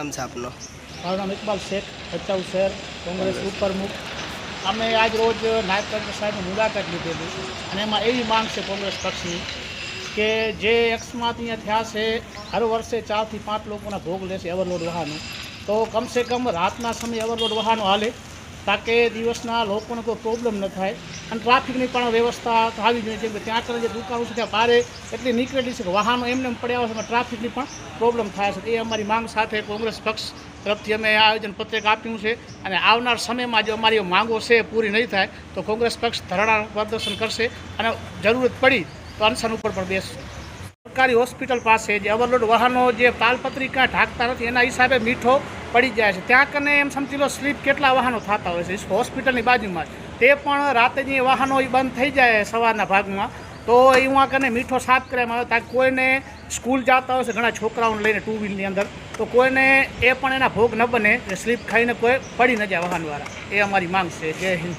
નામ છે આપનું? મારું નામ ઇકબાલ શેખ, ભચાઉ શહેર કોંગ્રેસ ઉપપ્રમુખ. અમે આજ રોજ નાયબ કલેક્ટર સાહેબની મુલાકાત લીધેલી અને એમાં એવી માંગ છે કોંગ્રેસ પક્ષની કે જે અકસ્માત અહીંયા થયા છે, હર વર્ષે 4 થી 5 લોકોના ભોગ લેશે ઓવરલોડ વાહનો, તો કમસે કમ રાતના સમયે ઓવરલોડ વાહનો હાલે તાકે દિવસના લોકોને કોઈ પ્રોબ્લેમ ન થાય અને ટ્રાફિકની પણ વ્યવસ્થા થવી જોઈએ. કેમ કે ત્યાં આગળ જે દુકાનો છે ત્યાં બારે એટલી નીકળેલી છે કે વાહનો એમને પડ્યા હોય છે, એમાં ટ્રાફિકની પણ પ્રોબ્લેમ થાય છે. એ અમારી માંગ સાથે કોંગ્રેસ પક્ષ તરફથી અમે આયોજન પત્રક આપ્યું છે અને આવનાર સમયમાં જો અમારી માંગો છે પૂરી નહીં થાય તો કોંગ્રેસ પક્ષ ધરણાનું પ્રદર્શન કરશે અને જરૂરત પડી તો અનશન ઉપર પણ બેસશે. સરકારી હોસ્પિટલ પાસે જે ઓવરલોડ વાહનો જે તાલપત્રિકા ઢાંકતા નથી એના હિસાબે મીઠો પડી જાય છે. ત્યાં કને એમ સમજી લો સ્લીપ કેટલા વાહનો થતા હોય છે હોસ્પિટલની બાજુમાં, તે પણ રાતે જે વાહનો બંધ થઈ જાય સવારના ભાગમાં તો એમાં કને મીઠો સાફ કરવામાં આવે તાકે કોઈને સ્કૂલ જતા હોય છે ઘણા છોકરાઓને લઈને 2 વ્હીલની અંદર, તો કોઈને એ પણ એના ભોગ ન બને, સ્લીપ ખાઈને કોઈ પડી ન જાય વાહનવાળા. એ અમારી માંગ છે. જય હિન્દ.